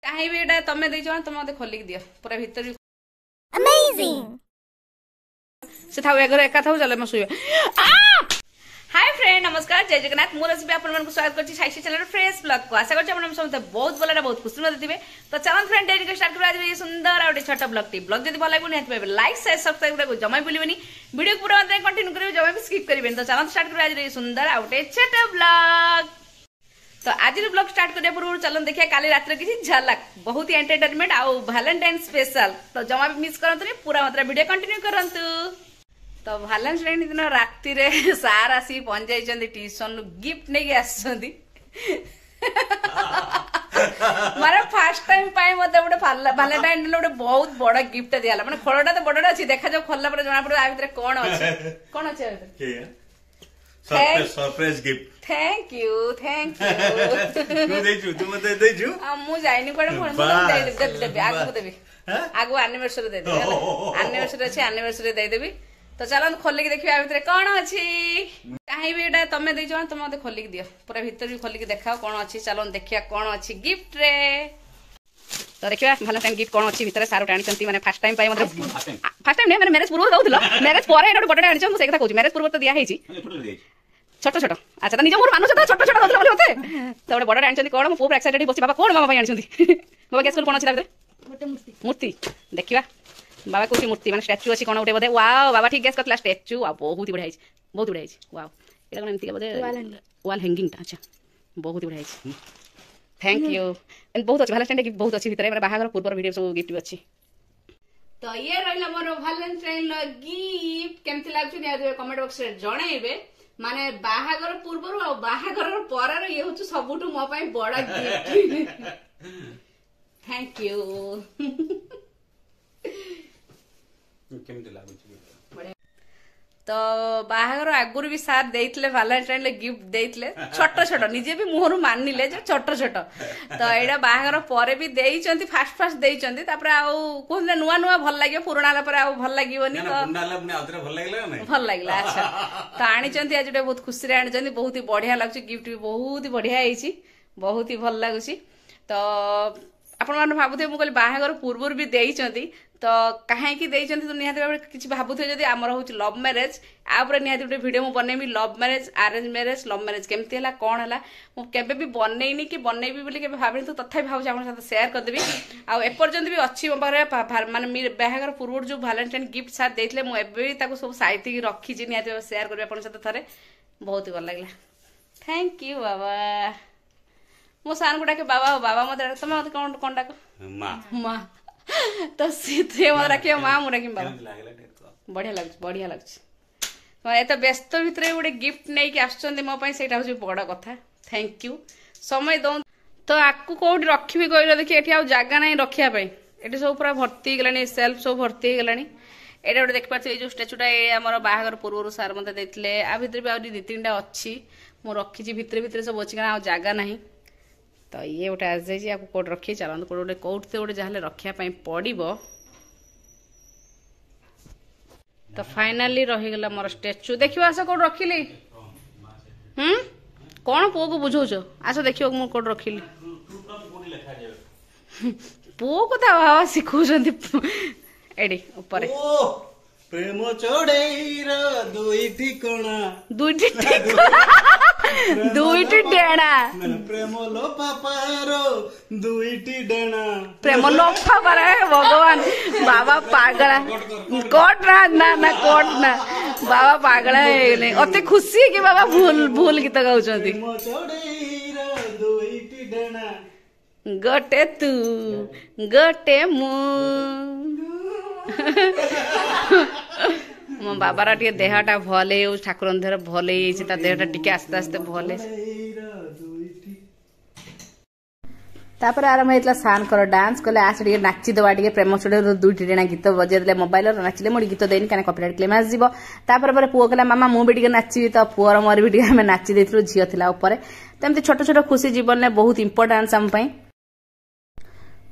कहीं भी एटा तमे देइछ तुम मते खोलिक दियो पूरा भीतर Amazing! से थाउ एगर एका थाउ चले म सुइबे। हाय फ्रेंड नमस्कार जय जगन्नाथ मोर रसिबे आपन मन को स्वागत करछि साइसी चैनल फ्रेश ब्लॉग को आशा करछि आपन समस्त बहुत भलरा बहुत खुशी में दिबे। तो चलन फ्रेंड डेली स्टार्ट कर आज ये सुंदर और छोटा ब्लॉग टी ब्लॉग जदी भल लागो निहत पाबे लाइक शेयर सब्सक्राइब को जमाई भूलिबेनी वीडियो को पूरा अंत कंटिन्यू करिवे जमाई भी स्किप करिवेनी। तो चलन स्टार्ट कर आज ये सुंदर और छोटा ब्लॉग। तो आज ब्लॉग स्टार्ट करने पूर्व चलन देखिए काली रात किसी झलक बहुत ही एंटरटेनमेंट आउ वैलेंटाइन स्पेशल। तो जमा भी मिस करंतु पूरा मात्रा वीडियो कंटिन्यू करंतु। तो वैलेंटाइन दिन राति रे सार आसी पहुंच जाइछन्ती ट्यूशन गिफ्ट नहीं आछन्ती मारे फर्स्ट टाइम पाए मते गोटे वैलेंटाइन दिन गोटे बहुत बड़ गिफ्ट दियाला माने खोलटा तो बडडा अछि देखा जो खोलला पर जणा पड़ो आ भीतर कोन अछि कोन अछि आ भीतर सरप्राइज गिफ्ट। थैंक यू तू देजु तू मते देजु मु जाइनी कोड फोन दे देबे आगु देबे आगु एनिवर्सरी दे देबे एनिवर्सरी अछि एनिवर्सरी दे देबी। तो चलो खोल के देखिए भीतर कौन अच्छी कहीं भी एटा तमे देइछ तुम मते खोल के दियो पूरा भीतर भी खोल के देखाओ कौन अच्छी। चलो देखिया कौन अच्छी गिफ्ट रे। तो देखिया वैलेंटाइन गिफ्ट कौन अच्छी भीतर सारो टाणी चंती माने फर्स्ट टाइम पाई मतलब फर्स्ट टाइम ने माने मैरिज पूर्व दउथलो मैरिज परे एटा गोटे आनी हम से कथा कहूची मैरिज पूर्व तो दिया हेची छोट छोट। अच्छा तो निज मोर मानुछ तो छोट छोट दउथलो बोले होते तो गोटे बडा आनी चंती कोन मो पूरा एक्साइटेड बसी बाबा कोन मामा पाई आनी चंती बाबा गेस कर कोन अच्छी भीतर गोटे मूर्ति देखिया बाबा कोची मूर्ति माने स्टैच्यू अछि कोन उठे बोधे वाओ बाबा ठीक गेस करतला स्टैच्यू आ बहुत ही बढ़िया अछि बहुत बढ़िया अछि वाओ एटा कोन एमती बोधे वॉल हैंगिंग ता। अच्छा बहुत ही बढ़िया अछि थैंक यू एंड बहुत अच्छी वैलेंटाइन गिफ्ट बहुत अच्छी भीतर बाहागर पूर्व वीडियो सब गिफ्ट अछि। तो ये रहला मोर वैलेंटाइन गिफ्ट केमती लागछु ने कमेंट बॉक्स रे जणाइबे माने बाहागर पूर्व और बाहागर पर ये होछु सबुटु मो पई बड़ा गिफ्ट थैंक यू केमती लागुची। तो बाहागर आगुरी भी सार देइतले वैलेंटाइन ले गिफ्ट देइतले छोट छोट निजे भी मुहरु मानिले जे छोट छोट। तो एडा बाहागर परे भी देइचंती फास्ट देइचंती तापर आ कोन नुवा नुवा भल लागियो पुराना पर आ भल लागियोनी तो पुराना ने आउतरे भल लागला नै भल लागला। अच्छा तो आनिचंती आज बहुत खुशी रे आनिचंती बहुत ही बढ़िया लागछि गिफ्ट भी बहुत ही बढ़िया हेछि बहुत ही भल लागुछि। तो आपण माने भाबुथे मु कहली बाहागर पूर्व भी देइचंती तो कहीं की देइचंती तो निहाती भाबे किछि भाबुथे जदी हमर होछि लव मैरिज आ ऊपर निहाती गोटे वीडियो मु बनेबी love marriage arrange marriage love marriage केमती हला कोन हला मु केबे भी बनेइनी कि बनेबी बोली केबे भाबे तो तथापि भाबुछि आपन साथ शेयर कर देबी। आ एपर्यंत भी अछि मो पारे माने बाहागर पूर्व जो वैलेंटाइन गिफ्ट साथ देइतले मु एबे ताको सब साइती की रखी जे निहाती शेयर करबे आपन साथ थरे बहुत ही भल लागला थैंक यू बाबा मो सान गुडा के बाबा बाबा मते तमे मते कोन कोन डाको मां मां तो सीधे मत रखियो मां मु रखिम बाबा बढ़िया लागछ तो एत व्यस्त भितर गोटे गिफ्ट नहीं कि आछन मो पई सेटा होछि बड़ कथा थैंक यू समय दो। तो आकु कोठी रखिबी कहलो देखि एठी आ जागा नहीं रखिया पई एठी सब पूरा भर्ती गलानी सेल्फ सब भर्ती गलानी एटा गोटे देख पाछे ए जो स्टैचूटा ए हमर बाहागर पूर्व सार मते देथिले आ भितर भी आ दि तीनटा अछि मो रखिछि भितर सब अछि आ जागा नहीं। तो ये गोटे आज जाइए आपको कोड रखी चलते कोड कोट से गोटे जहाँ रखा पड़ो। तो फाइनाली रहीगला मोर स्टैचू देखियो आस कोड रखिली कौन पुओ को बुझौछ आस देखियो मु कोड रखिली पुओ को भावा शिखुछंती एडी ऊपर प्रेम चढ़ेईर दुईटी कोणा दुईटी दुईटी डेणा प्रेम लोपापारो दुईटी डेणा प्रेम लोफा पर भगवान बाबा पागला कोट ना ना कोट ना बाबा पागला है अति खुशी है कि बाबा भूल भूल गीत गाउछंती प्रेम चढ़ेईर दुईटी डेणा गोटे तू गोटे मु मो बाबार टे देहटा भल ठाकुर देह भल देहटा टिके आस्ते आस्ते भल तापर आरंभ होता सान कर डांस कले आस टे नाचिदेवा टे प्रेम चढ़े दुईटी डेणा गीत बजेदे मोबाइल नाचिले मोटे गीत देनी क्या कॉपीराइट क्लेम आसो तापर पुओ कहला मामा मु भी नाची तो पुअर मोर भी आम नाची देथिलु झियो थिला ऊपर तमती छोट छोट खुशी जीवन में बहुत इंपोर्टेंस आम पई।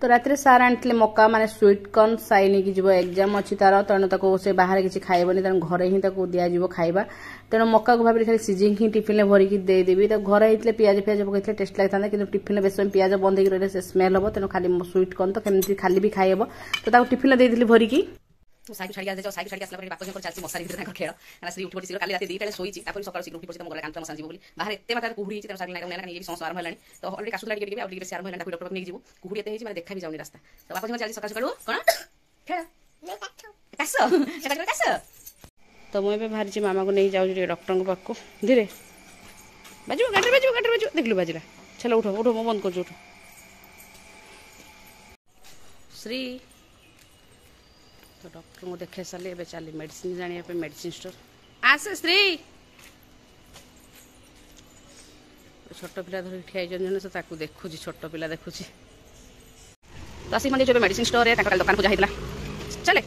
तो रात सार आनी मका माने स्वीट कॉर्न साई नहीं जीव एग्जाम अच्छी तार तेणु से बाहर किसी खाइबनी तेणु घरे ही दिज्व खाइबा तेणु मका को भाभी खाली सीजिंग ही टिफिन भरिकी देदेवी तो घर होते पियाज पियाज पकई टेस्ट लगी था कि टिफिन बेस पियाज बंद रही से स्मेल हम तेणु खाली स्वीट कॉर्न तो कमी खाली भी खाइब तो टिफिन देती भरिकी साइड छाड़ी आस साइड छाड़ी आसला बाप चलती मशारी भर खेल श्री उठी शीघ्र काली रात 2टा शोई सकाल शीघ्र उठी पड़ी गला काम मसा जीव बाहर एत मात्रा कुहुड़ी ये समस्त आरंभ है तो अलरेडी काशुला बेस आरंभ है डॉक्टर नहीं जीव कुहुड़ी एत मैंने देखा भी जाऊनी रास्ता तो बाप चलती सकाल सकाल कौन काश तो मुझे बाहरी मामा को नहीं जाऊँ डॉक्टर पाक धीरे बाजू गाड़ी देखलु बाजिला चलो उठ उठ मो बंद कर उठ श्री तो डॉक्टर को देखे सारे ए चली मेडिसिन जाना मेडिसिन स्टोर आस श्री छोट पिला धर ठिया तो देखुची छोट पिला देखुची तो आसिक जो मेडिसिन स्टोर है दुकान को जाइला चले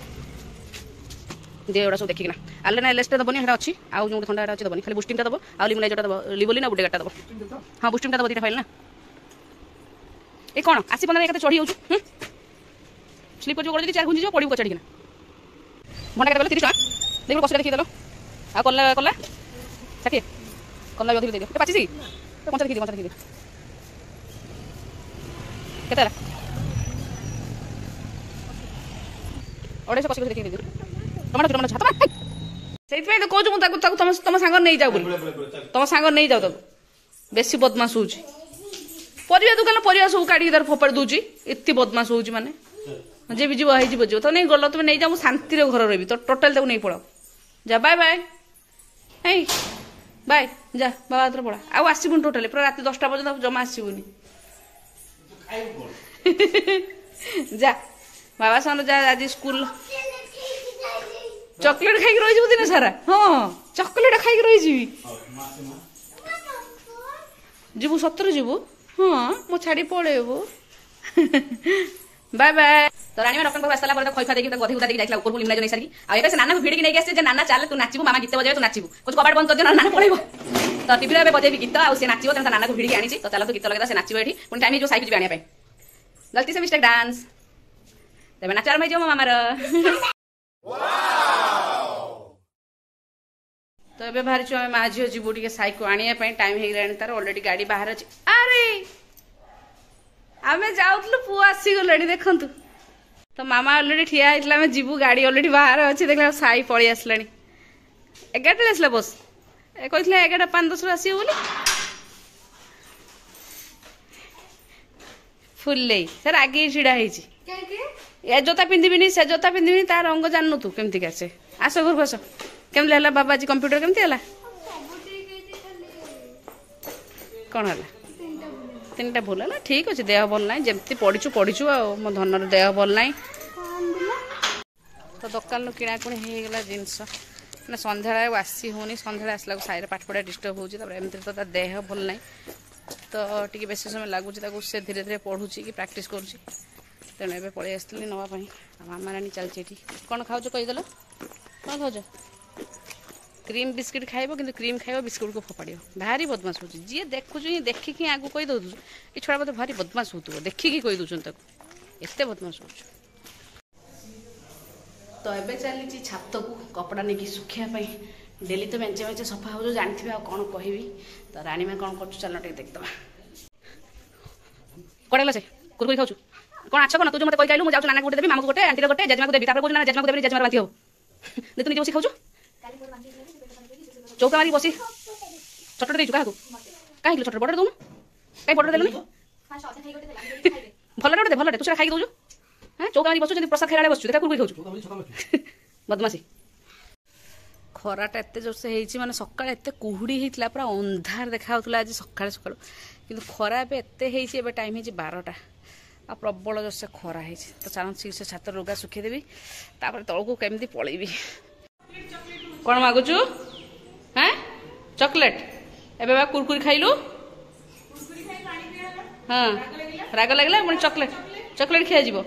देवड़ा सब देखिना आलेना एलएसटी दबनी अच्छी आउ जो थंडा अच्छी दबनी खाली बुस्टिंग दब आ लिमुलाइजर दब लिबोलिन बुटे गाटा दब हाँ बुस्टिंग दब 2टा फाइल ना ए कौन आसी 15 एक चढ़ी जाऊँ स्लीप कर 4 घुंजी पड़ू को चढ़ी घंटा के 30 टका देखो कस देखी देलो आ कला षाठी कला भी दे दियो पाची तो कंचा देखी दे केते ओडे से कस देखी दे टमाटो छाता सेइतपे तो कहू तुम सांग नहीं जाऊ तुम सांग नहीं जाऊ बेसी बदमाश होउची परिया दुकान परिया सब काढ़ी इधर फोपाड़ दूची एत बदमाश होउची माने जे भी जीव तो नहीं गल तुम नहीं जाओ शांति घर रही तो टोटाल नहीं पड़ाओ जा बाय बाय hey बाय जा बाबा हाथ पड़ा आउ आसबुन टोटाली पूरा रात 10टा पर्यटन जमा आसबुनि जा बाबा सान जा आज स्कूल चॉकलेट खाई रही दिन सारा हाँ चॉकलेट खाई रही जीवु सतर जीवु हाँ मो छाड़ी पड़ेबू बाय बाय तो रानी डॉक्टर को आसला पर खैफा देखि गधी उदा देखि जाइला ऊपर लिमला जो सारी आ एबे से नाना को भिड़ी नहीं आसे जे नाना चल तू नाचिबू मामा गीत बजाए तू नाचिबू कुछ कबाड़ बंद कर दे नाना पड़ेबो तो टीवी रे बजेबी गीत आ से नाचिबो त नाना को भिड़ी आनी तो चल तो गीत लगा से नाचिबो एठी पुन टाइम जो साइकिल आनिया पे गलती से मिस्टेक डांस तबे नाचार में जो मामा रे तो एबे बाहर छु मां झियो जीवो टिके साइकिल आनिया पे टाइम हे गलानी तार ऑलरेडी गाड़ी बाहर अछि अरे आमे जाउतलु पु आसी गलणी देखंतु तो मामा ऑलरेडी ठिया होता आम जीवु गाड़ी ऑलरेडी बाहर अच्छे देखला साई पलि आसला 11टा आसला बस कहते 11:05 आसो बोली फुल सर आगे छिड़ा ए जोता पिंधिबिनी से जोता पिंधिबिनी तार रंग जाननु तू केमती कैसे आस घर बस केमती है बाबा जी कंप्यूटर केमती है कौन है 3टा भूल है ठीक अच्छे देह भल ना जमी पढ़ीचु मो धनर देह भल ना तो दुकान किणाकुणी होगला जिनस मैंने सन्ध्या आसी होनी सन्ध्या आसला साइड पाठ पढ़ा डिस्टर्ब होमती तो देह भल ना तो टी बेस समय लगुच से धीरे धीरे पढ़ुची कि प्राक्ट करुँच तेणु ए पलि आसती नापी मामा रानी चलती कौन खाऊ कहीदेल कौन खाऊ क्रीम बिस्किट खाइब कि क्रीम खाइब बिस्कुट को फोपाड़ भारी बदमाश हो जी देखु देखिकी आगू कही दौ ये छुआ बोधे भारी बदमाश हो देखिकी कही दौन एत बदमाश हो तो एबे चली छात को कपड़ा नहीं सुखापी डेली तो मेचे मेचे सफा हो जानते आ कौन कहि तो रानी में कौन कर चल देखद कड़े से कुरकुरी खाऊ कौन आछ कौन तू जो मत कही मुझे नाना गोटे देवी मामा को गोटे आंटी गोटे जेजमा को देवी जेजमा को देवी जेजमा बांधी हो तू निजे बस खाऊ चौका मारी बसी छटटे देचु क्या कहीं छटटे बड़े दौन कहीं बड़े देलुनी भलटे दे भलटे तू से खाई दौचु हाँ चौका मारी बसु प्रसाद खाइला बसु देखा कुरकुरी खाऊ बदमाशी खराटा एत जोर से होती माने सकाळ एत कुहुड़ी होता पूरा अंधार देखा आज सकाळ सकाळ कि खरा एत टाइम है 12टा आ प्रबल जोर से खरा है तो चलती से छात लुगा सुखेदेवी तापर तलू केमती पलैबी कौन मागुचु हाँ चॉकलेट एबे बा कुरकुरी खाइलु हाँ राग लगला पुणी चॉकलेट खिया जीवो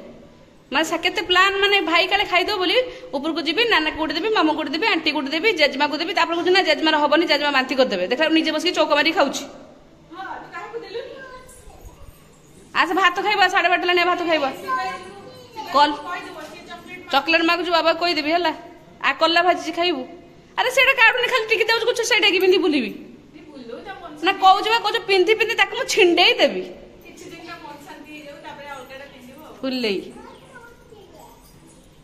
माने केते प्लान माने भाई काले खाइदो बोली ऊपर को जीबी नाना को देबी मामा को देबी आंटी को देबी जेजमा को देबी तापर को ना जेजमा हबनी जेजमा बांती कर देबे देखला निजे बस के चौका मारी खाउची आज भात खाइबा 12:30 लाने भात खाइबा कल चॉकलेट मागुछु बाबा कहि देबी हला आ कल्ला भाजी खाइबू अरे सेटा काडुनी खाली टिकी देउ कुछ सेटा की पिंदी बुलिबी ना कहू बा कहू पिंधि पिंधि ताको छिंडेई देबी फुल्ले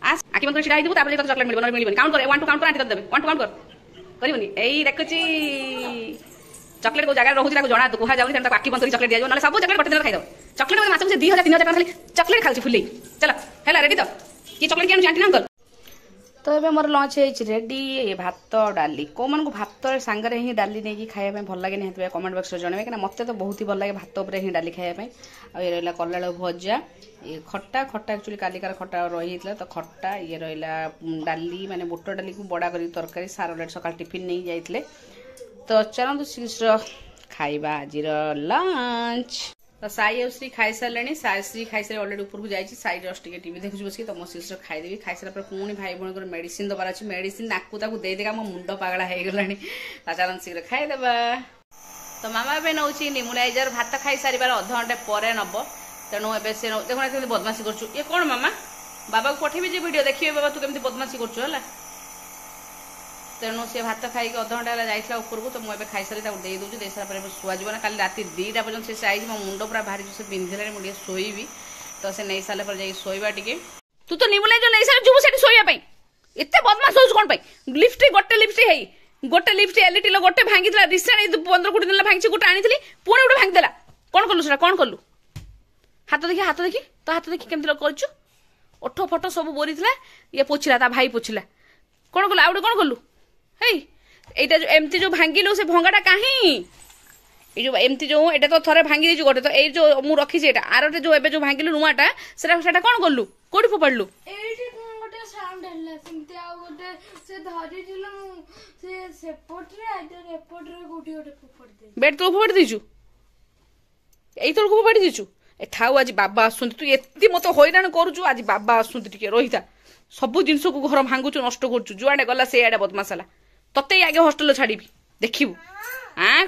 आज आखि बंद कर छिड़ा देबू तापर चॉकलेट मिलबो न मिलबो काउंट कर 1 2 काउंट कर आंटी कर देबे 1 2 काउंट कर करिवनी एई देखछि चॉकलेट को जगह रहउछि ताको जणा तो कुहा जाउनी ताको आखि बंद कर चॉकलेट दिया न सब चॉकलेट पटे दिन खाइ दो चॉकलेट मास से 2000 3000 खाली चॉकलेट खालछि फुल्ले चला हैला रेडी तो की चॉकलेट के आंटी अंकल तो ये मोर लंच रेडी ये भात डाली को मन को भात सांगरे ही डाली नहीं खाया भल लगे निहत कमेंट बॉक्स जनइबे कि मत तो बहुत ही भल लगे भात उपर ही डाली खाया आ ये रहा कलाड़ भजा ये खट्टा खट्टा एक्चुअली कालिकार खट्टा रही तो खट्टा ये रहा डाली माने बुट डाली को बड़ा कर तरकारी सार लेट सकाल टिफिन नहीं जाइए तो चलते शीघ्र खाइबा आज लंच तो साई और श्री खाई सारे श्री खाई सारे अलरेडी ऊपर को जाइए साई जस्ट टीवी देखुची बस तो मो शीघ्र खाईदेवी खाई सारा पुणी भाई भौणी मेडिसिन दबार अच्छे मेडिसिन नाकू ताकू देदेगा मो मुंड पागला हो गला चलन शीघ्र खाईदेवा तो मामा ए नौ निमुलाइजर भात खाई सारे अधघंटे पर नब तेणु ए देखो बदमाशी कर ये कौन मामा बाबा को पठेबी जे वीडियो देखिए बाबा तू केमती बदमाशी कर तेणु सी भात खाई अधघंटा जाइला उपरको तो मुझे खाई सारी दे दूसरी दे सारा शुआज ना काली राति 2टा पर्यटन से आई मो मुंड पूरा भारी से पिंधिला मुझे शोबी तो से नहीं सारे पर जाइए शोबा टे तू तो निमुलाइजर नहीं सारे जीव से शोबा एत बदमाश हो कौन लिपस्टिक गोटे लिपस्टिक है गोटे लिपस्टिक एलईडी गोटे भांगी रिसेंट 15-20 दिन भांगी गोटे आनी पुणी गोटे भांगीदेला कौन कलु से कौन कलु हाथ देखी तो हाथ देखी केमती कर ओठ फट सब बोरी ये पोछला ता भाई पोछला कौन कलु आउटे कौन कलु एटा जो एमती जो भांगिलु से भंगाटा काहे ए जो एमती जो एटा तो थरे भांगी देछु गोटे तो ए जो मु रखी से एटा आरटे जो एबे जो भांगिलु नुआटा सेटा कोन करलु कोडी फोपाडलु एठी गोटे साउंड हल्ला सिंते आ गोटे से धरि दिलु से सेपट रे आइदर एपट रे गोटी गोटे फोपाड दे बेड तो फोपाड दिछु एई तो फोपाड दिछु ए थाउ आज बाबा आसुंत तू एत्ती मतो होइरान करूछु आज बाबा आसुंत टिके रहिता सब जिनस को घर भांगुछु नष्ट करछु जुआडे गला से आडे बदमासला तते आगे हॉस्टल छाड़ीबी देखिबू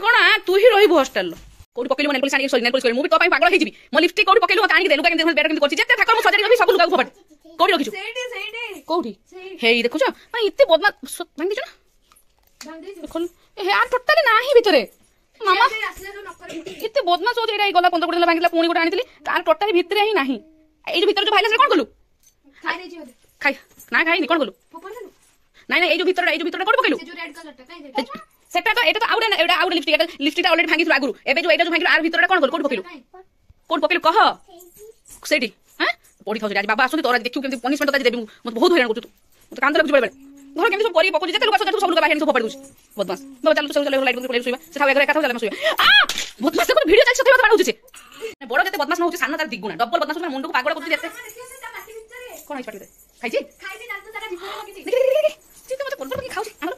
कौन तू ही रहिबू हॉस्टल कोडी पकेलु नेल पुलिस आनी सॉरी नेल पुलिस मु भी तो पागल हेजिबी मो लिपस्टिक कोडी पकेलु तानी दे लुका केन बेटा केन करछि जते ठाकर मु सजारी गबी सब लुका फोपाड कोडी रखिछु सेठी कोडी हेई देखुछ माने इत्ते बदमाश भांग दिछु ना भांग दिछु खोल ए यार टोटली नाही भितरे मामा इत्ते बदमाश हो जेडा गला 15 दिन भांगिला पुणी गोटे आनितली तार टोटली भितरे ही नाही ए जो भितर जो भाइला से कोन कलु खाइ रे जी खाइ ना खाइ नि कोन कलु फोपाड नहीं नहीं ए जो भितर कोड पकेलु जो रेड कलर टा काई दे सेटा तो एटा तो आउडे लिपस्टिक ऑलरेडी भांगी अलरेडी एबे जो एटा जो भांगी आर भितर कोन कोड पकेलु कह सेठी हैं पड़ी थाउ आज बाबा आसुनी तोरा देखियो केमती पनिशमेंट तोरा देबी मत बहुत हैरान करछु तू मत कांद लागु बड़े घर केमती सब करी पकु जते लुका सब लुका बाहर सब फोपाड दूछ बदमाश बाबा चल चल लाइट बंद कर सोइबा से थाउ एका थाउ चल सोइबा बदमाश को वीडियो चल सते बात होछि बड़ जते बदमाश न होछि सानो तार दिगुना डबल बदमाश मुंड को पागल करछु जते कोन आइ पाटी खाइछि दांत सारा भितर लगिछि चिते मत कोन खाउछि हमर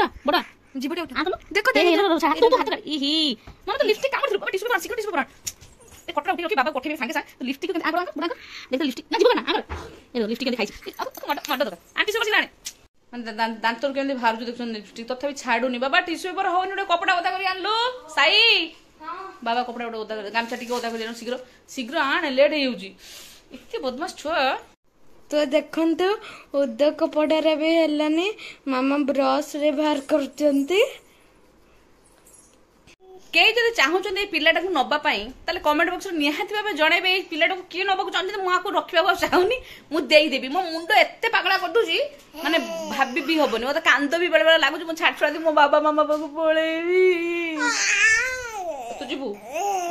आ बड़ा जीबटे आ देखो तू तो हाथ कर ई मन तो लिपस्टिक कामर थु tissue paper secret tissue paper ए कटरा उठी बाबा कोठे में सांगे तो लिपस्टिक के आगो बड़ा देख लिपस्टिक ना जीबो ना आगर ए लिपस्टिक के खाइछि अब मड दो आंटी सब लाने मन दांत तो केंदी बाहर जो देखछन लिपस्टिक तथापि छाडुनी बाबा टिश्यू पेपर होनी ओडे कपड़ा ओदा करी आनलो साई हां बाबा कपड़ा ओडे ओदा गामछा टिके ओदा करी शीघ्र शीघ्र आने लेट हेउजी इत्ते बदमाश छुआ तो देखंतु उद्द कपड़ारे भी हेलानी मामा ब्रश रे बाहर करचंती के जदि चाहूचंदी ए पिल्लाटा को नबा पई ताले कमेंट बॉक्स रे निहाती भाबे जणेबे ए पिल्लाटा को के नबा को चाहंती मु आको रखिबा चाहूनी मु देई देबी मो मुंड एत्ते पागला कर दूची माने भाबी भी होबनी मते कांद भी बड़े बड़े लागुची मु छाड़ छुड़ा दी मो बाबा मामा बाबू पळेबी तू जीबू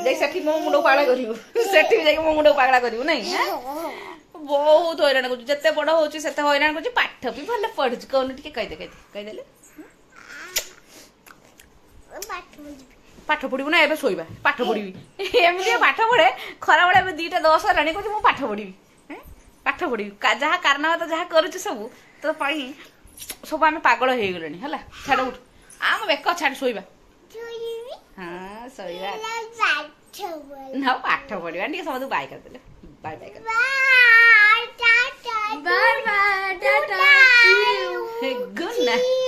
जाई सेठी मो मुंड पागला करियो सेठी जाई मो मुंड पागला करियो नहीं हैं बहुत हैरान कर जिते बड़ हो हैरान कर पाठ भी भल पढ़ु कौन टे कहीदे पाठ पढ़ू ना ए शोबा पाठ पढ़ी एमती पाठ पढ़े खरा बेले 2:10 हेलानी कहूँ मुझे पाठ पढ़ी पाठ पढ़ी जहाँ कारनामा जहाँ करुच सब तो सब आम पागल हो गले है छाड़ उठ आम बेक छाड़ शोबा हाँ शोबा ना पाठ पढ़ा टे समझ बाय करदे बाय बाय बाय बाय टाटा गुड नाइट